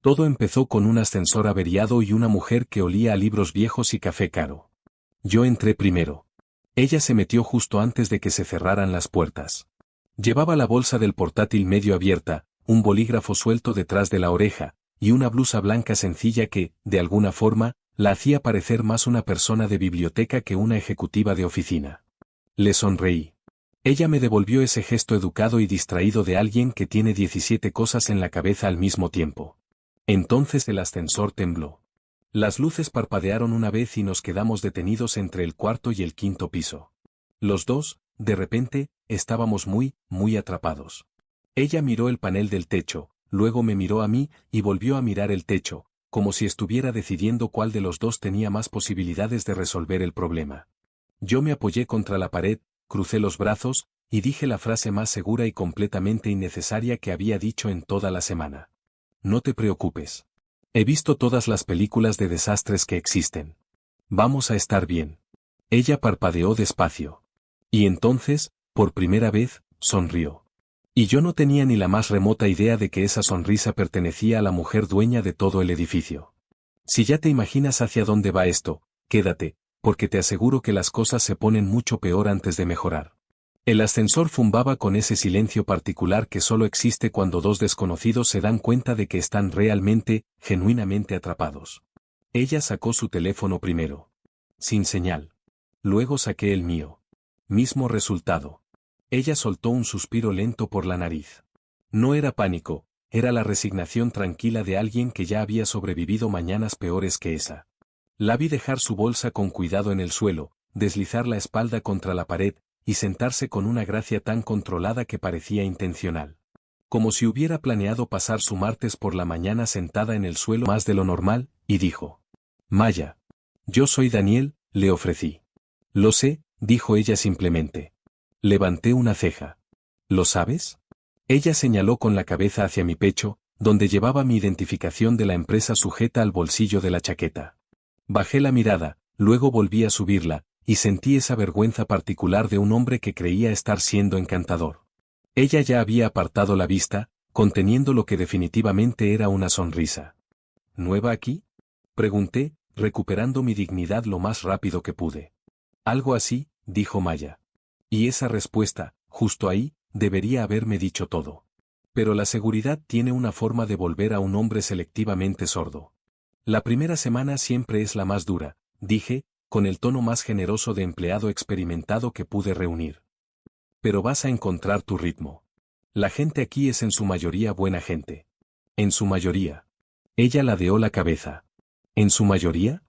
Todo empezó con un ascensor averiado y una mujer que olía a libros viejos y café caro. Yo entré primero. Ella se metió justo antes de que se cerraran las puertas. Llevaba la bolsa del portátil medio abierta, un bolígrafo suelto detrás de la oreja, y una blusa blanca sencilla que, de alguna forma, la hacía parecer más una persona de biblioteca que una ejecutiva de oficina. Le sonreí. Ella me devolvió ese gesto educado y distraído de alguien que tiene 17 cosas en la cabeza al mismo tiempo. Entonces el ascensor tembló. Las luces parpadearon una vez y nos quedamos detenidos entre el cuarto y el quinto piso. Los dos, de repente, estábamos muy atrapados. Ella miró el panel del techo, luego me miró a mí y volvió a mirar el techo, como si estuviera decidiendo cuál de los dos tenía más posibilidades de resolver el problema. Yo me apoyé contra la pared, crucé los brazos, y dije la frase más segura y completamente innecesaria que había dicho en toda la semana. No te preocupes. He visto todas las películas de desastres que existen. Vamos a estar bien. Ella parpadeó despacio. Y entonces, por primera vez, sonrió. Y yo no tenía ni la más remota idea de que esa sonrisa pertenecía a la mujer dueña de todo el edificio. Si ya te imaginas hacia dónde va esto, quédate, porque te aseguro que las cosas se ponen mucho peor antes de mejorar. El ascensor zumbaba con ese silencio particular que solo existe cuando dos desconocidos se dan cuenta de que están realmente, genuinamente atrapados. Ella sacó su teléfono primero. Sin señal. Luego saqué el mío. Mismo resultado. Ella soltó un suspiro lento por la nariz. No era pánico, era la resignación tranquila de alguien que ya había sobrevivido mañanas peores que esa. La vi dejar su bolsa con cuidado en el suelo, deslizar la espalda contra la pared, y sentarse con una gracia tan controlada que parecía intencional. Como si hubiera planeado pasar su martes por la mañana sentada en el suelo más de lo normal, y dijo: Maya. Yo soy Daniel, le ofrecí. Lo sé, dijo ella simplemente. Levanté una ceja. ¿Lo sabes? Ella señaló con la cabeza hacia mi pecho, donde llevaba mi identificación de la empresa sujeta al bolsillo de la chaqueta. Bajé la mirada, luego volví a subirla, y sentí esa vergüenza particular de un hombre que creía estar siendo encantador. Ella ya había apartado la vista, conteniendo lo que definitivamente era una sonrisa. ¿Nueva aquí? Pregunté, recuperando mi dignidad lo más rápido que pude. Algo así, dijo Maya. Y esa respuesta, justo ahí, debería haberme dicho todo. Pero la seguridad tiene una forma de volver a un hombre selectivamente sordo. La primera semana siempre es la más dura, dije, con el tono más generoso de empleado experimentado que pude reunir. Pero vas a encontrar tu ritmo. La gente aquí es en su mayoría buena gente. En su mayoría. Ella ladeó la cabeza. ¿En su mayoría?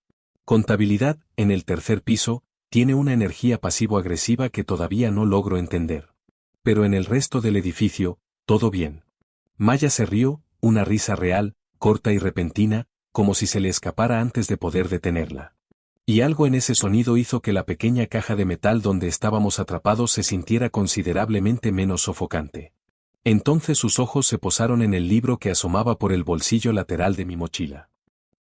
Contabilidad, en el tercer piso, tiene una energía pasivo-agresiva que todavía no logro entender. Pero en el resto del edificio, todo bien. Maya se rió, una risa real, corta y repentina, como si se le escapara antes de poder detenerla. Y algo en ese sonido hizo que la pequeña caja de metal donde estábamos atrapados se sintiera considerablemente menos sofocante. Entonces sus ojos se posaron en el libro que asomaba por el bolsillo lateral de mi mochila.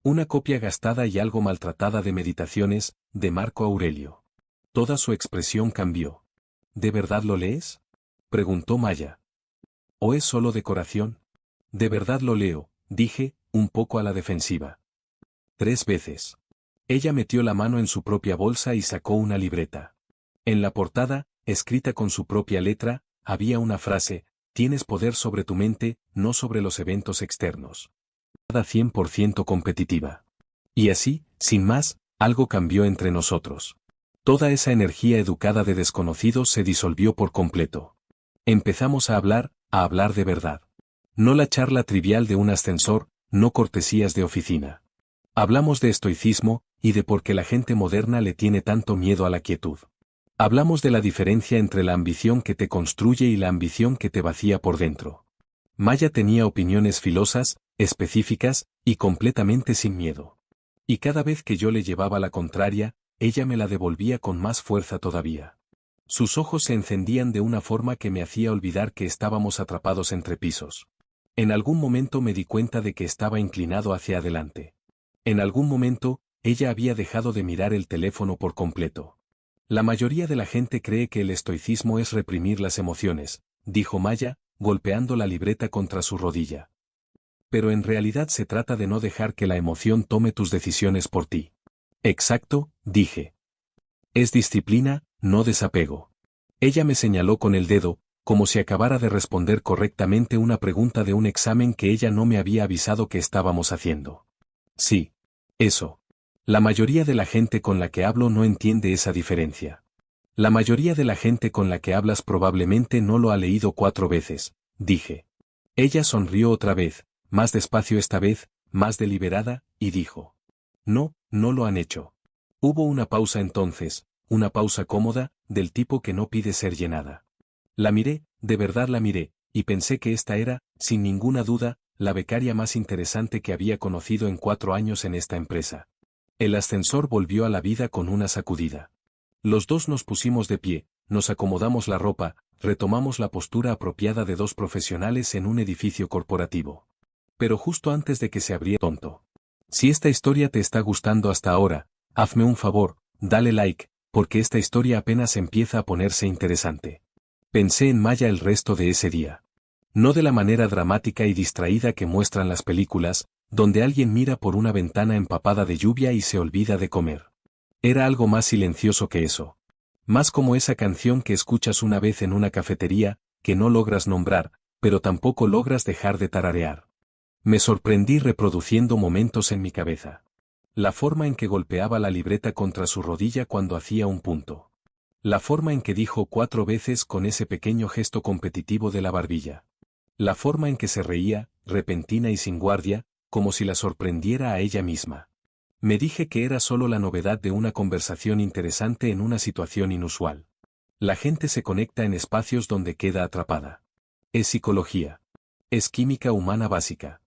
Una copia gastada y algo maltratada de Meditaciones, de Marco Aurelio. Toda su expresión cambió. ¿De verdad lo lees?, preguntó Maya. ¿O es solo decoración? De verdad lo leo, dije, un poco a la defensiva. 3 veces. Ella metió la mano en su propia bolsa y sacó una libreta. En la portada, escrita con su propia letra, había una frase: tienes poder sobre tu mente, no sobre los eventos externos. 100% competitiva. Y así, sin más, algo cambió entre nosotros. Toda esa energía educada de desconocidos se disolvió por completo. Empezamos a hablar de verdad. No la charla trivial de un ascensor, no cortesías de oficina. Hablamos de estoicismo, y de por qué la gente moderna le tiene tanto miedo a la quietud. Hablamos de la diferencia entre la ambición que te construye y la ambición que te vacía por dentro. Maya tenía opiniones filosas, específicas, y completamente sin miedo. Y cada vez que yo le llevaba la contraria, ella me la devolvía con más fuerza todavía. Sus ojos se encendían de una forma que me hacía olvidar que estábamos atrapados entre pisos. En algún momento me di cuenta de que estaba inclinado hacia adelante. En algún momento, ella había dejado de mirar el teléfono por completo. La mayoría de la gente cree que el estoicismo es reprimir las emociones, dijo Maya, golpeando la libreta contra su rodilla. Pero en realidad se trata de no dejar que la emoción tome tus decisiones por ti. Exacto, dije. Es disciplina, no desapego. Ella me señaló con el dedo, como si acabara de responder correctamente una pregunta de un examen que ella no me había avisado que estábamos haciendo. Sí. Eso. La mayoría de la gente con la que hablo no entiende esa diferencia. La mayoría de la gente con la que hablas probablemente no lo ha leído 4 veces, dije. Ella sonrió otra vez, más despacio esta vez, más deliberada, y dijo. No, no lo han hecho. Hubo una pausa entonces, una pausa cómoda, del tipo que no pide ser llenada. La miré, de verdad la miré, y pensé que esta era, sin ninguna duda, la becaria más interesante que había conocido en 4 años en esta empresa. El ascensor volvió a la vida con una sacudida. Los dos nos pusimos de pie, nos acomodamos la ropa, retomamos la postura apropiada de 2 profesionales en un edificio corporativo. Pero justo antes de que se abriera tonto. Si esta historia te está gustando hasta ahora, hazme un favor, dale like, porque esta historia apenas empieza a ponerse interesante. Pensé en Maya el resto de ese día. No de la manera dramática y distraída que muestran las películas, donde alguien mira por una ventana empapada de lluvia y se olvida de comer. Era algo más silencioso que eso. Más como esa canción que escuchas una vez en una cafetería, que no logras nombrar, pero tampoco logras dejar de tararear. Me sorprendí reproduciendo momentos en mi cabeza. La forma en que golpeaba la libreta contra su rodilla cuando hacía un punto. La forma en que dijo 4 veces con ese pequeño gesto competitivo de la barbilla. La forma en que se reía, repentina y sin guardia, como si la sorprendiera a ella misma. Me dije que era solo la novedad de una conversación interesante en una situación inusual. La gente se conecta en espacios donde queda atrapada. Es psicología. Es química humana básica.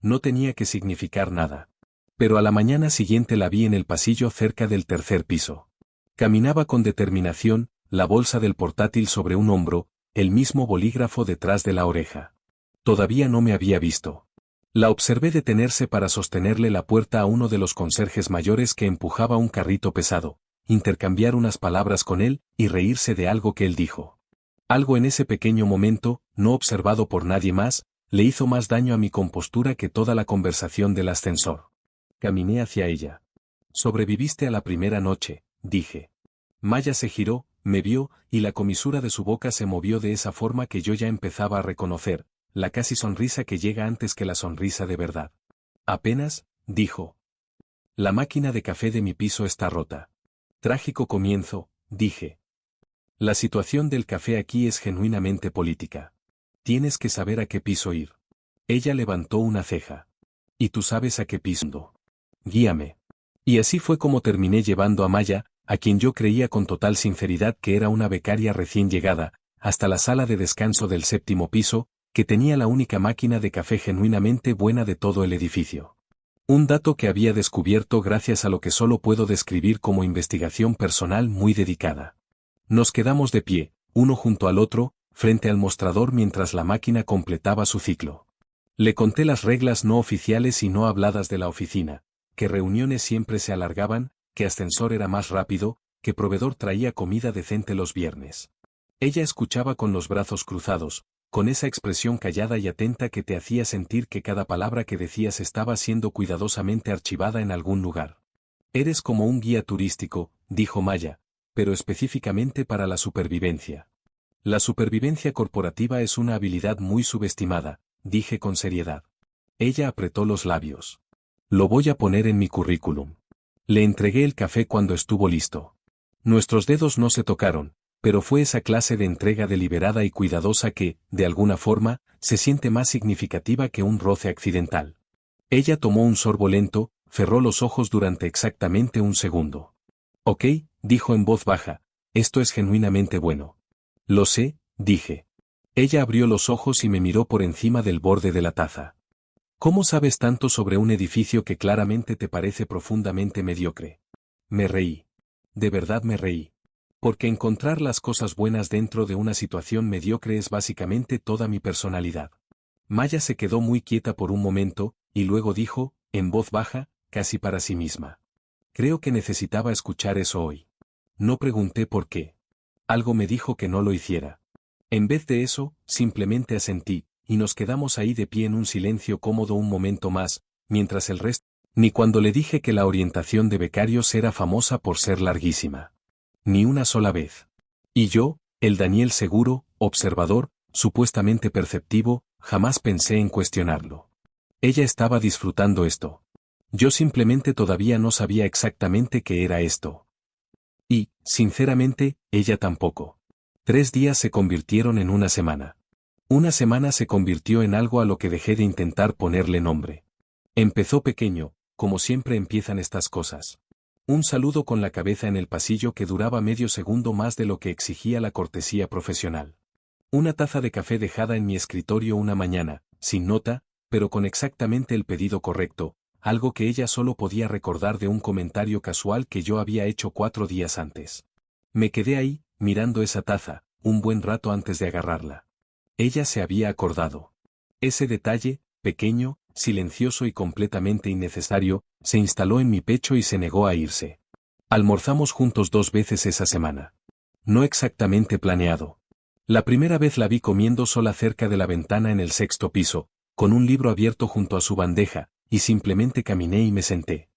No tenía que significar nada. Pero a la mañana siguiente la vi en el pasillo cerca del 3er piso. Caminaba con determinación, la bolsa del portátil sobre un hombro, el mismo bolígrafo detrás de la oreja. Todavía no me había visto. La observé detenerse para sostenerle la puerta a uno de los conserjes mayores que empujaba un carrito pesado, intercambiar unas palabras con él y reírse de algo que él dijo. Algo en ese pequeño momento, no observado por nadie más, le hizo más daño a mi compostura que toda la conversación del ascensor. Caminé hacia ella. Sobreviviste a la primera noche, dije. Maya se giró, me vio, y la comisura de su boca se movió de esa forma que yo ya empezaba a reconocer, la casi sonrisa que llega antes que la sonrisa de verdad. Apenas, dijo. La máquina de café de mi piso está rota. Trágico comienzo, dije. La situación del café aquí es genuinamente política. Tienes que saber a qué piso ir. Ella levantó una ceja. ¿Y tú sabes a qué piso ando? Guíame. Y así fue como terminé llevando a Maya, a quien yo creía con total sinceridad que era una becaria recién llegada, hasta la sala de descanso del 7º piso, que tenía la única máquina de café genuinamente buena de todo el edificio. Un dato que había descubierto gracias a lo que solo puedo describir como investigación personal muy dedicada. Nos quedamos de pie, uno junto al otro, frente al mostrador mientras la máquina completaba su ciclo. Le conté las reglas no oficiales y no habladas de la oficina, que reuniones siempre se alargaban, que ascensor era más rápido, que proveedor traía comida decente los viernes. Ella escuchaba con los brazos cruzados, con esa expresión callada y atenta que te hacía sentir que cada palabra que decías estaba siendo cuidadosamente archivada en algún lugar. Eres como un guía turístico, dijo Maya, pero específicamente para la supervivencia. La supervivencia corporativa es una habilidad muy subestimada, dije con seriedad. Ella apretó los labios. Lo voy a poner en mi currículum. Le entregué el café cuando estuvo listo. Nuestros dedos no se tocaron, pero fue esa clase de entrega deliberada y cuidadosa que, de alguna forma, se siente más significativa que un roce accidental. Ella tomó un sorbo lento, cerró los ojos durante exactamente un segundo. Ok, dijo en voz baja, esto es genuinamente bueno. Lo sé, dije. Ella abrió los ojos y me miró por encima del borde de la taza. ¿Cómo sabes tanto sobre un edificio que claramente te parece profundamente mediocre? Me reí. De verdad me reí. Porque encontrar las cosas buenas dentro de una situación mediocre es básicamente toda mi personalidad. Maya se quedó muy quieta por un momento, y luego dijo, en voz baja, casi para sí misma. Creo que necesitaba escuchar eso hoy. No pregunté por qué. Algo me dijo que no lo hiciera. En vez de eso, simplemente asentí, y nos quedamos ahí de pie en un silencio cómodo un momento más, mientras el resto, ni cuando le dije que la orientación de becarios era famosa por ser larguísima. Ni una sola vez. Y yo, el Daniel seguro, observador, supuestamente perceptivo, jamás pensé en cuestionarlo. Ella estaba disfrutando esto. Yo simplemente todavía no sabía exactamente qué era esto. Y, sinceramente, ella tampoco. 3 días se convirtieron en una semana. Una semana se convirtió en algo a lo que dejé de intentar ponerle nombre. Empezó pequeño, como siempre empiezan estas cosas. Un saludo con la cabeza en el pasillo que duraba medio segundo más de lo que exigía la cortesía profesional. Una taza de café dejada en mi escritorio una mañana, sin nota, pero con exactamente el pedido correcto, algo que ella solo podía recordar de un comentario casual que yo había hecho 4 días antes. Me quedé ahí, mirando esa taza, un buen rato antes de agarrarla. Ella se había acordado. Ese detalle, pequeño, silencioso y completamente innecesario, se instaló en mi pecho y se negó a irse. Almorzamos juntos 2 veces esa semana. No exactamente planeado. La primera vez la vi comiendo sola cerca de la ventana en el 6º piso, con un libro abierto junto a su bandeja, y simplemente caminé y me senté.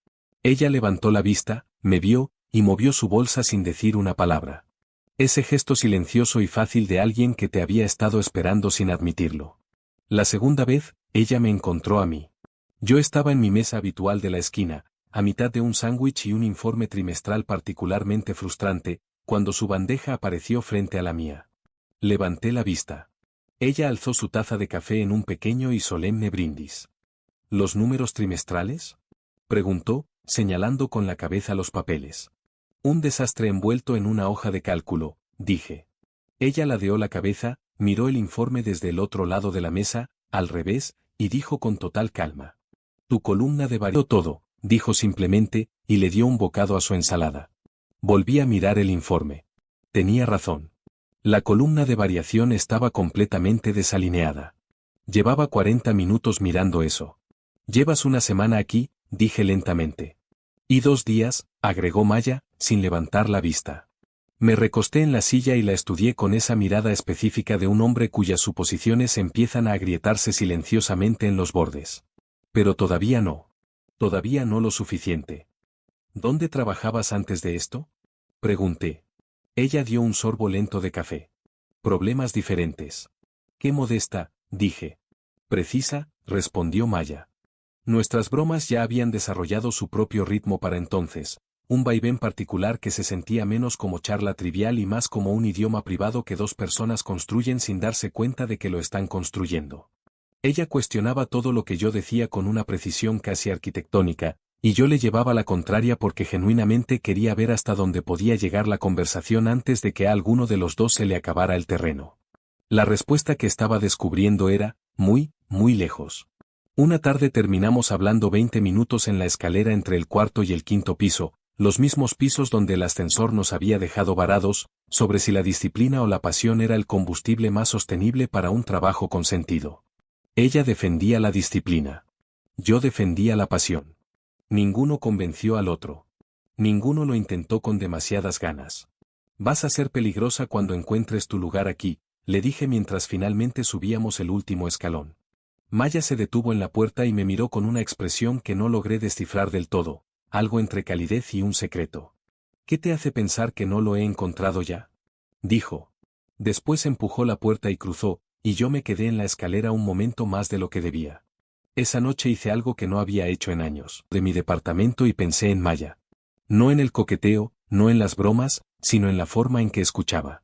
Ella levantó la vista, me vio, y movió su bolsa sin decir una palabra. Ese gesto silencioso y fácil de alguien que te había estado esperando sin admitirlo. La segunda vez, ella me encontró a mí. Yo estaba en mi mesa habitual de la esquina, a mitad de un sándwich y un informe trimestral particularmente frustrante, cuando su bandeja apareció frente a la mía. Levanté la vista. Ella alzó su taza de café en un pequeño y solemne brindis. ¿Los números trimestrales?, preguntó, señalando con la cabeza los papeles. Un desastre envuelto en una hoja de cálculo, dije. Ella ladeó la cabeza, miró el informe desde el otro lado de la mesa, al revés, y dijo con total calma. Tu columna de variación. Todo, dijo simplemente, y le dio un bocado a su ensalada. Volví a mirar el informe. Tenía razón. La columna de variación estaba completamente desalineada. Llevaba 40 minutos mirando eso. Llevas una semana aquí, dije lentamente. Y 2 días, agregó Maya, sin levantar la vista. Me recosté en la silla y la estudié con esa mirada específica de un hombre cuyas suposiciones empiezan a agrietarse silenciosamente en los bordes. Pero todavía no. Todavía no lo suficiente. ¿Dónde trabajabas antes de esto?, pregunté. Ella dio un sorbo lento de café. Problemas diferentes. Qué modesta, dije. Precisa, respondió Maya. Nuestras bromas ya habían desarrollado su propio ritmo para entonces, un vaivén particular que se sentía menos como charla trivial y más como un idioma privado que 2 personas construyen sin darse cuenta de que lo están construyendo. Ella cuestionaba todo lo que yo decía con una precisión casi arquitectónica, y yo le llevaba la contraria porque genuinamente quería ver hasta dónde podía llegar la conversación antes de que a alguno de los dos se le acabara el terreno. La respuesta que estaba descubriendo era, muy, muy lejos. Una tarde terminamos hablando 20 minutos en la escalera entre el 4º y el 5º piso, los mismos pisos donde el ascensor nos había dejado varados, sobre si la disciplina o la pasión era el combustible más sostenible para un trabajo con sentido. Ella defendía la disciplina. Yo defendía la pasión. Ninguno convenció al otro. Ninguno lo intentó con demasiadas ganas. Vas a ser peligrosa cuando encuentres tu lugar aquí, le dije mientras finalmente subíamos el último escalón. Maya se detuvo en la puerta y me miró con una expresión que no logré descifrar del todo, algo entre calidez y un secreto. ¿Qué te hace pensar que no lo he encontrado ya?, dijo. Después empujó la puerta y cruzó, y yo me quedé en la escalera un momento más de lo que debía. Esa noche hice algo que no había hecho en años, de mi departamento y pensé en Maya. No en el coqueteo, no en las bromas, sino en la forma en que escuchaba.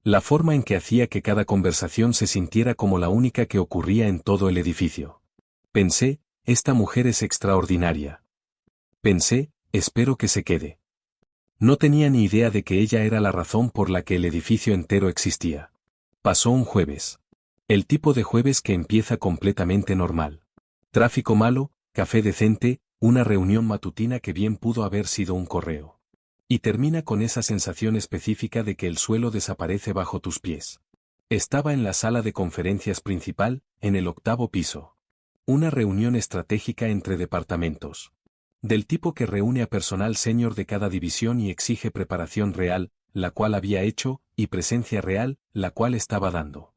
La forma en que hacía que cada conversación se sintiera como la única que ocurría en todo el edificio. Pensé, esta mujer es extraordinaria. Pensé, espero que se quede. No tenía ni idea de que ella era la razón por la que el edificio entero existía. Pasó un jueves. El tipo de jueves que empieza completamente normal. Tráfico malo, café decente, una reunión matutina que bien pudo haber sido un correo. Y termina con esa sensación específica de que el suelo desaparece bajo tus pies. Estaba en la sala de conferencias principal, en el 8º piso. Una reunión estratégica entre departamentos. Del tipo que reúne a personal senior de cada división y exige preparación real, la cual había hecho, y presencia real, la cual estaba dando.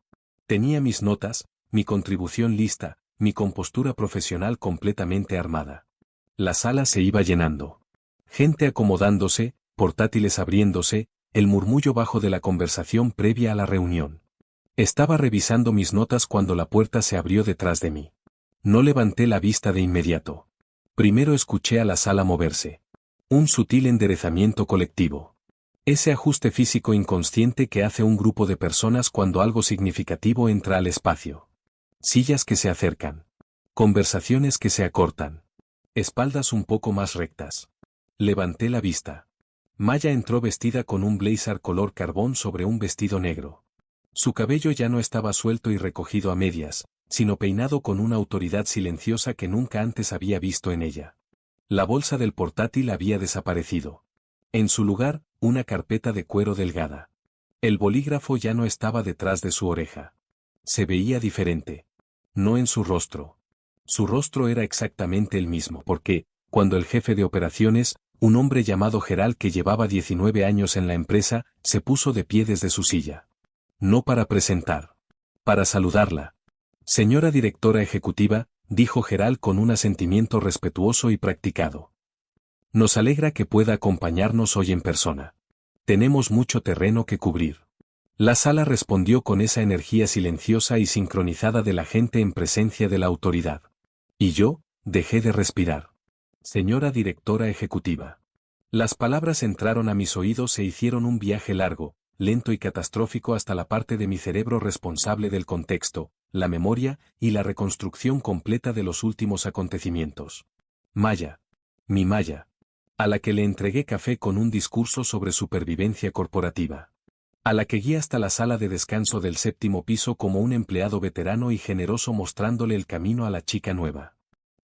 Tenía mis notas, mi contribución lista, mi compostura profesional completamente armada. La sala se iba llenando. Gente acomodándose, portátiles abriéndose, el murmullo bajo de la conversación previa a la reunión. Estaba revisando mis notas cuando la puerta se abrió detrás de mí. No levanté la vista de inmediato. Primero escuché a la sala moverse. Un sutil enderezamiento colectivo. Ese ajuste físico inconsciente que hace un grupo de personas cuando algo significativo entra al espacio. Sillas que se acercan. Conversaciones que se acortan. Espaldas un poco más rectas. Levanté la vista. Maya entró vestida con un blazer color carbón sobre un vestido negro. Su cabello ya no estaba suelto y recogido a medias, sino peinado con una autoridad silenciosa que nunca antes había visto en ella. La bolsa del portátil había desaparecido. En su lugar, una carpeta de cuero delgada. El bolígrafo ya no estaba detrás de su oreja. Se veía diferente. No en su rostro. Su rostro era exactamente el mismo porque, cuando el jefe de operaciones, un hombre llamado Gerald que llevaba 19 años en la empresa, se puso de pie desde su silla. No para presentar. Para saludarla. Señora directora ejecutiva, dijo Gerald con un asentimiento respetuoso y practicado. Nos alegra que pueda acompañarnos hoy en persona. Tenemos mucho terreno que cubrir. La sala respondió con esa energía silenciosa y sincronizada de la gente en presencia de la autoridad. Y yo, dejé de respirar. Señora directora ejecutiva. Las palabras entraron a mis oídos e hicieron un viaje largo, lento y catastrófico hasta la parte de mi cerebro responsable del contexto, la memoria y la reconstrucción completa de los últimos acontecimientos. Maya. Mi Maya. A la que le entregué café con un discurso sobre supervivencia corporativa. A la que guié hasta la sala de descanso del 7º piso como un empleado veterano y generoso mostrándole el camino a la chica nueva.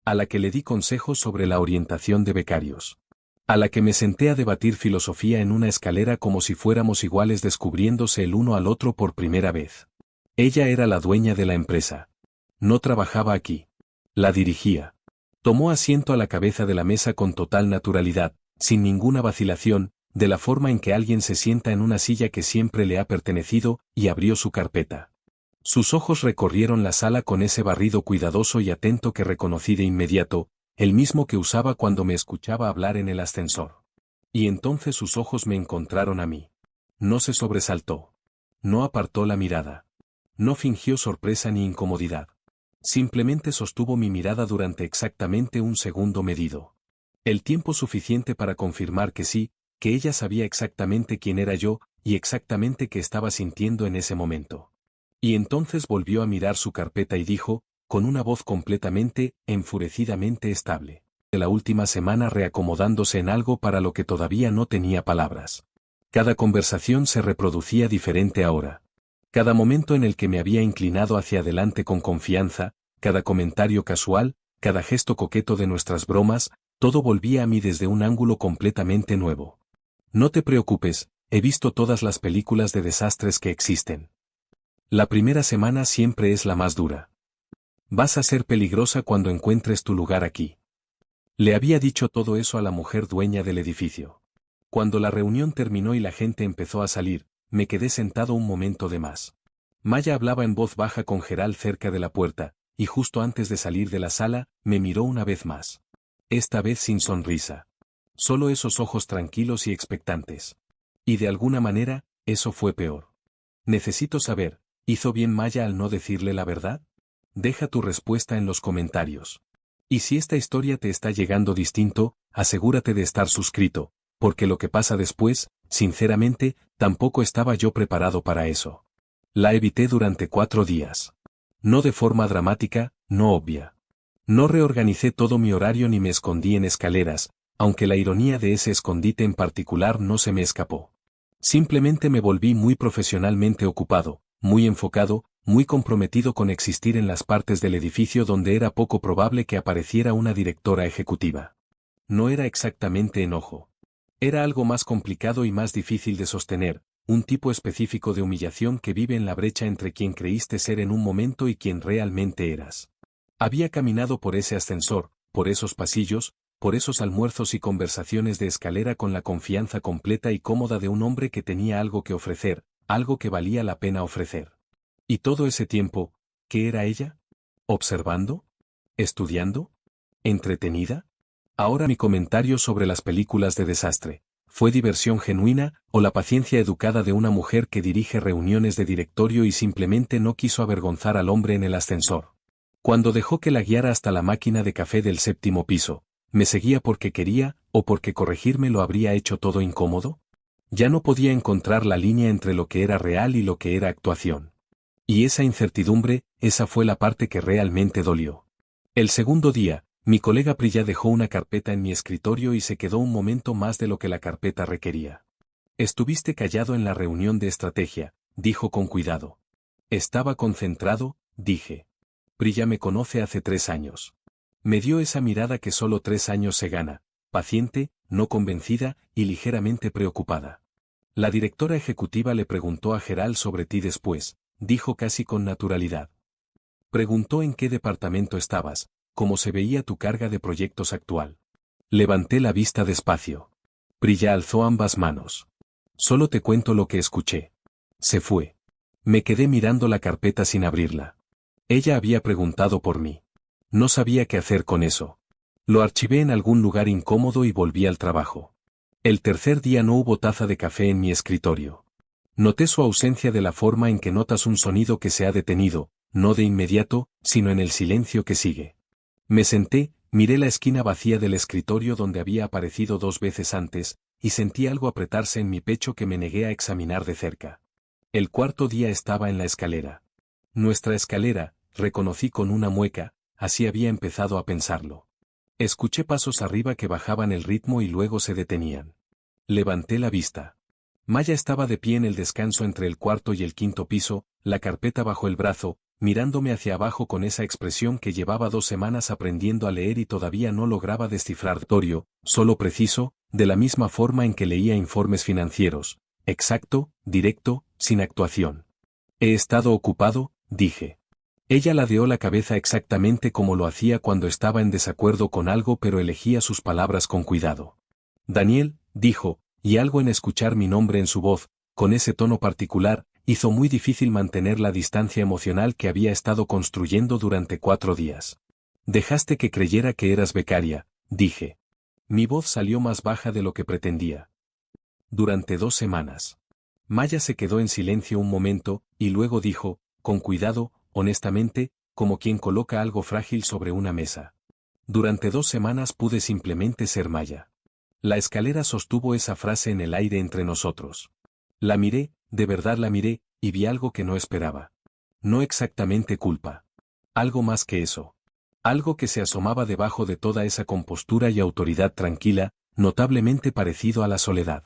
A la que le di consejos sobre la orientación de becarios. A la que me senté a debatir filosofía en una escalera como si fuéramos iguales descubriéndose el uno al otro por primera vez. Ella era la dueña de la empresa. No trabajaba aquí. La dirigía. Tomó asiento a la cabeza de la mesa con total naturalidad, sin ninguna vacilación, de la forma en que alguien se sienta en una silla que siempre le ha pertenecido, y abrió su carpeta. Sus ojos recorrieron la sala con ese barrido cuidadoso y atento que reconocí de inmediato, el mismo que usaba cuando me escuchaba hablar en el ascensor. Y entonces sus ojos me encontraron a mí. No se sobresaltó. No apartó la mirada. No fingió sorpresa ni incomodidad. Simplemente sostuvo mi mirada durante exactamente un segundo medido. El tiempo suficiente para confirmar que sí, que ella sabía exactamente quién era yo, y exactamente qué estaba sintiendo en ese momento. Y entonces volvió a mirar su carpeta y dijo, con una voz completamente, enfurecidamente estable, de la última semana reacomodándose en algo para lo que todavía no tenía palabras. Cada conversación se reproducía diferente ahora. Cada momento en el que me había inclinado hacia adelante con confianza, cada comentario casual, cada gesto coqueto de nuestras bromas, todo volvía a mí desde un ángulo completamente nuevo. No te preocupes, he visto todas las películas de desastres que existen. La primera semana siempre es la más dura. Vas a ser peligrosa cuando encuentres tu lugar aquí. Le había dicho todo eso a la mujer dueña del edificio. Cuando la reunión terminó y la gente empezó a salir, me quedé sentado un momento de más. Maya hablaba en voz baja con Gerald cerca de la puerta, y justo antes de salir de la sala, me miró una vez más. Esta vez sin sonrisa. Solo esos ojos tranquilos y expectantes. Y de alguna manera, eso fue peor. Necesito saber, ¿hizo bien Maya al no decirle la verdad? Deja tu respuesta en los comentarios. Y si esta historia te está llegando distinto, asegúrate de estar suscrito, porque lo que pasa después, sinceramente, tampoco estaba yo preparado para eso. La evité durante 4 días. No de forma dramática, no obvia. No reorganicé todo mi horario ni me escondí en escaleras, aunque la ironía de ese escondite en particular no se me escapó. Simplemente me volví muy profesionalmente ocupado, muy enfocado, muy comprometido con existir en las partes del edificio donde era poco probable que apareciera una directora ejecutiva. No era exactamente enojo. Era algo más complicado y más difícil de sostener, un tipo específico de humillación que vive en la brecha entre quien creíste ser en un momento y quien realmente eras. Había caminado por ese ascensor, por esos pasillos, por esos almuerzos y conversaciones de escalera con la confianza completa y cómoda de un hombre que tenía algo que ofrecer, algo que valía la pena ofrecer. Y todo ese tiempo, ¿Qué era ella? ¿Observando? ¿Estudiando? ¿Entretenida? Ahora mi comentario sobre las películas de desastre. ¿Fue diversión genuina, o la paciencia educada de una mujer que dirige reuniones de directorio y simplemente no quiso avergonzar al hombre en el ascensor? Cuando dejó que la guiara hasta la máquina de café del 7º piso, ¿me seguía porque quería, o porque corregirme lo habría hecho todo incómodo? Ya no podía encontrar la línea entre lo que era real y lo que era actuación. Y esa incertidumbre, esa fue la parte que realmente dolió. El segundo día, mi colega Priya dejó una carpeta en mi escritorio y se quedó un momento más de lo que la carpeta requería. Estuviste callado en la reunión de estrategia, dijo con cuidado. Estaba concentrado, dije. Priya me conoce hace 3 años. Me dio esa mirada que solo 3 años se gana, paciente, no convencida y ligeramente preocupada. La directora ejecutiva le preguntó a Geral sobre ti después, dijo casi con naturalidad. Preguntó en qué departamento estabas, cómo se veía tu carga de proyectos actual. Levanté la vista despacio. Priya alzó ambas manos. Solo te cuento lo que escuché. Se fue. Me quedé mirando la carpeta sin abrirla. Ella había preguntado por mí. No sabía qué hacer con eso. Lo archivé en algún lugar incómodo y volví al trabajo. El tercer día no hubo taza de café en mi escritorio. Noté su ausencia de la forma en que notas un sonido que se ha detenido, no de inmediato, sino en el silencio que sigue. Me senté, miré la esquina vacía del escritorio donde había aparecido 2 veces antes, y sentí algo apretarse en mi pecho que me negué a examinar de cerca. El cuarto día estaba en la escalera. Nuestra escalera, reconocí con una mueca, así había empezado a pensarlo. Escuché pasos arriba que bajaban el ritmo y luego se detenían. Levanté la vista. Maya estaba de pie en el descanso entre el 4º y el 5º piso, la carpeta bajo el brazo, mirándome hacia abajo con esa expresión que llevaba 2 semanas aprendiendo a leer y todavía no lograba descifrar. Torio, solo preciso, de la misma forma en que leía informes financieros, exacto, directo, sin actuación. He estado ocupado, dije. Ella ladeó la cabeza exactamente como lo hacía cuando estaba en desacuerdo con algo, pero elegía sus palabras con cuidado. Daniel, dijo, y algo en escuchar mi nombre en su voz, con ese tono particular, hizo muy difícil mantener la distancia emocional que había estado construyendo durante 4 días. Dejaste que creyera que eras becaria, dije. Mi voz salió más baja de lo que pretendía. Durante 2 semanas. Maya se quedó en silencio un momento, y luego dijo, con cuidado, honestamente, como quien coloca algo frágil sobre una mesa. Durante 2 semanas pude simplemente ser Maya. La escalera sostuvo esa frase en el aire entre nosotros. La miré, de verdad la miré, y vi algo que no esperaba. No exactamente culpa. Algo más que eso. Algo que se asomaba debajo de toda esa compostura y autoridad tranquila, notablemente parecido a la soledad.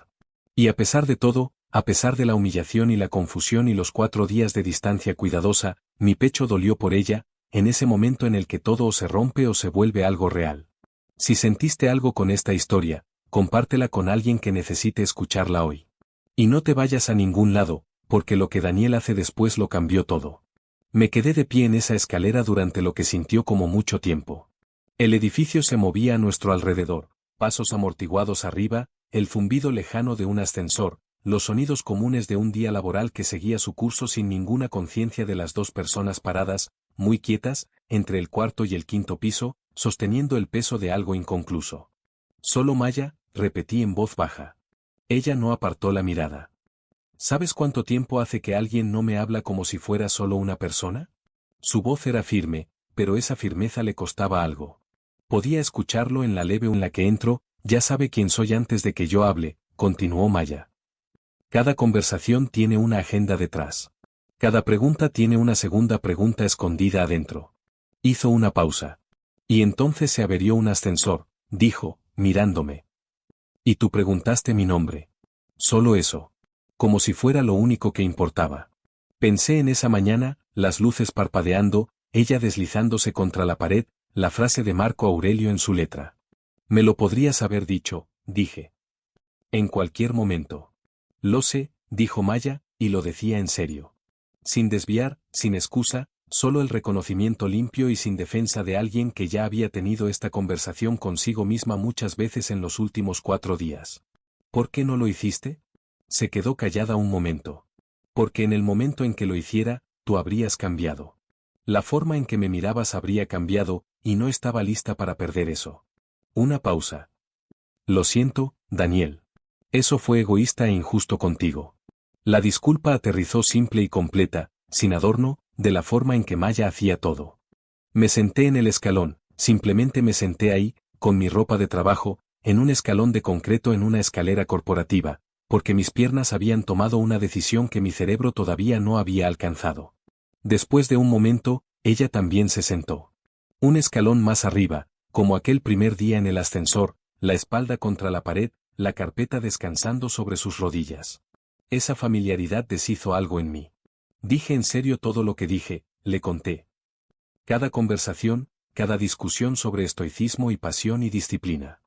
Y a pesar de todo, a pesar de la humillación y la confusión y los 4 días de distancia cuidadosa, mi pecho dolió por ella, en ese momento en el que todo o se rompe o se vuelve algo real. Si sentiste algo con esta historia, compártela con alguien que necesite escucharla hoy. Y no te vayas a ningún lado, porque lo que Daniel hace después lo cambió todo. Me quedé de pie en esa escalera durante lo que sintió como mucho tiempo. El edificio se movía a nuestro alrededor, pasos amortiguados arriba, el zumbido lejano de un ascensor, los sonidos comunes de un día laboral que seguía su curso sin ninguna conciencia de las 2 personas paradas, muy quietas, entre el 4º y el 5º piso, sosteniendo el peso de algo inconcluso. Solo Maya, repetí en voz baja. Ella no apartó la mirada. ¿Sabes cuánto tiempo hace que alguien no me habla como si fuera solo una persona? Su voz era firme, pero esa firmeza le costaba algo. Podía escucharlo en la leve en la que entro, ya sabe quién soy antes de que yo hable, continuó Maya. Cada conversación tiene una agenda detrás. Cada pregunta tiene una segunda pregunta escondida adentro. Hizo una pausa. Y entonces se averió un ascensor, dijo, mirándome. Y tú preguntaste mi nombre. Solo eso. Como si fuera lo único que importaba. Pensé en esa mañana, las luces parpadeando, ella deslizándose contra la pared, la frase de Marco Aurelio en su letra. Me lo podrías haber dicho, dije. En cualquier momento. Lo sé, dijo Maya, y lo decía en serio. Sin desviar, sin excusa, solo el reconocimiento limpio y sin defensa de alguien que ya había tenido esta conversación consigo misma muchas veces en los últimos 4 días. ¿Por qué no lo hiciste? Se quedó callada un momento. Porque en el momento en que lo hiciera, tú habrías cambiado. La forma en que me mirabas habría cambiado, y no estaba lista para perder eso. Una pausa. Lo siento, Daniel. Eso fue egoísta e injusto contigo. La disculpa aterrizó simple y completa, sin adorno, de la forma en que Maya hacía todo. Me senté en el escalón, simplemente me senté ahí, con mi ropa de trabajo, en un escalón de concreto en una escalera corporativa, porque mis piernas habían tomado una decisión que mi cerebro todavía no había alcanzado. Después de un momento, ella también se sentó. Un escalón más arriba, como aquel primer día en el ascensor, la espalda contra la pared, la carpeta descansando sobre sus rodillas. Esa familiaridad deshizo algo en mí. Dije en serio todo lo que dije, le conté. Cada conversación, cada discusión sobre estoicismo y pasión y disciplina.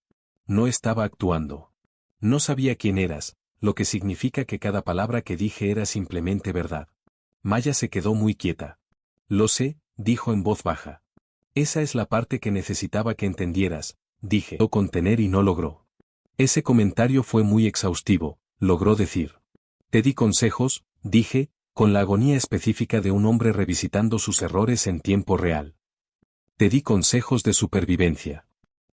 No estaba actuando. No sabía quién eras, lo que significa que cada palabra que dije era simplemente verdad. Maya se quedó muy quieta. Lo sé, dijo en voz baja. Esa es la parte que necesitaba que entendieras, dije. Lo contener y no logró. Ese comentario fue muy exhaustivo, logró decir. Te di consejos, dije, con la agonía específica de un hombre revisitando sus errores en tiempo real. Te di consejos de supervivencia.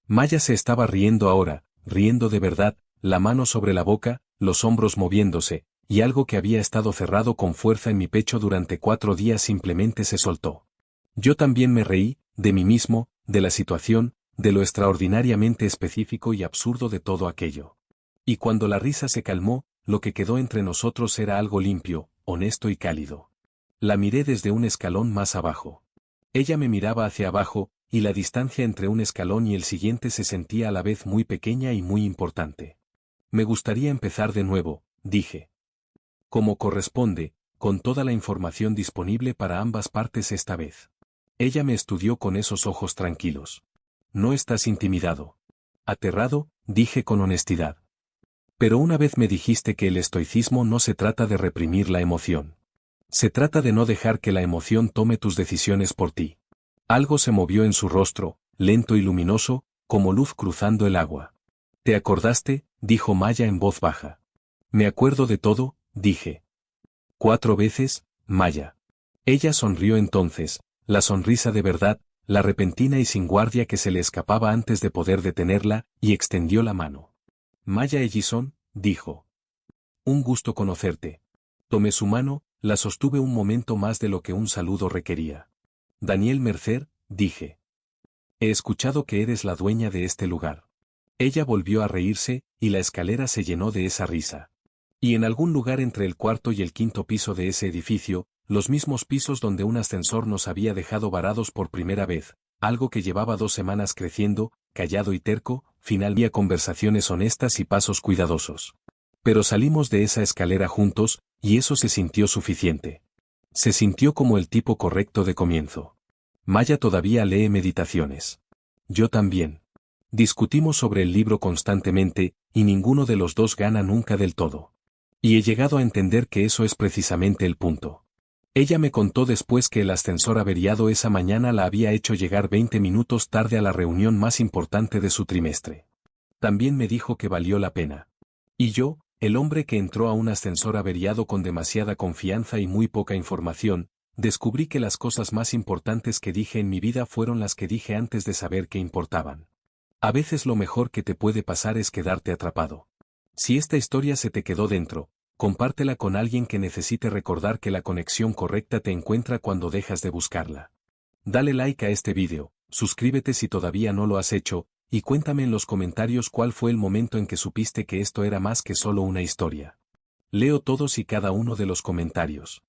Maya se estaba riendo ahora, riendo de verdad, la mano sobre la boca, los hombros moviéndose, y algo que había estado cerrado con fuerza en mi pecho durante 4 días simplemente se soltó. Yo también me reí, de mí mismo, de la situación, de lo extraordinariamente específico y absurdo de todo aquello. Y cuando la risa se calmó, lo que quedó entre nosotros era algo limpio, honesto y cálido. La miré desde un escalón más abajo. Ella me miraba hacia abajo, y la distancia entre un escalón y el siguiente se sentía a la vez muy pequeña y muy importante. Me gustaría empezar de nuevo, dije. Como corresponde, con toda la información disponible para ambas partes esta vez. Ella me estudió con esos ojos tranquilos. No estás intimidado. Aterrado, dije con honestidad. Pero una vez me dijiste que el estoicismo no se trata de reprimir la emoción. Se trata de no dejar que la emoción tome tus decisiones por ti. Algo se movió en su rostro, lento y luminoso, como luz cruzando el agua. ¿Te acordaste?, dijo Maya en voz baja. Me acuerdo de todo, dije. 4 veces, Maya. Ella sonrió entonces, la sonrisa de verdad, la repentina y sin guardia que se le escapaba antes de poder detenerla, y extendió la mano. Maya Ellison, dijo. Un gusto conocerte. Tomé su mano, la sostuve un momento más de lo que un saludo requería. Daniel Mercer, dije. He escuchado que eres la dueña de este lugar. Ella volvió a reírse, y la escalera se llenó de esa risa. Y en algún lugar entre el 4.º y el 5.º piso de ese edificio, los mismos pisos donde un ascensor nos había dejado varados por primera vez, algo que llevaba 2 semanas creciendo, callado y terco, finalmente había conversaciones honestas y pasos cuidadosos. Pero salimos de esa escalera juntos, y eso se sintió suficiente. Se sintió como el tipo correcto de comienzo. Maya todavía lee Meditaciones. Yo también. Discutimos sobre el libro constantemente, y ninguno de los dos gana nunca del todo. Y he llegado a entender que eso es precisamente el punto. Ella me contó después que el ascensor averiado esa mañana la había hecho llegar 20 minutos tarde a la reunión más importante de su trimestre. También me dijo que valió la pena. Y yo, el hombre que entró a un ascensor averiado con demasiada confianza y muy poca información, descubrí que las cosas más importantes que dije en mi vida fueron las que dije antes de saber que importaban. A veces lo mejor que te puede pasar es quedarte atrapado. Si esta historia se te quedó dentro, compártela con alguien que necesite recordar que la conexión correcta te encuentra cuando dejas de buscarla. Dale like a este vídeo, suscríbete si todavía no lo has hecho, y cuéntame en los comentarios cuál fue el momento en que supiste que esto era más que solo una historia. Leo todos y cada uno de los comentarios.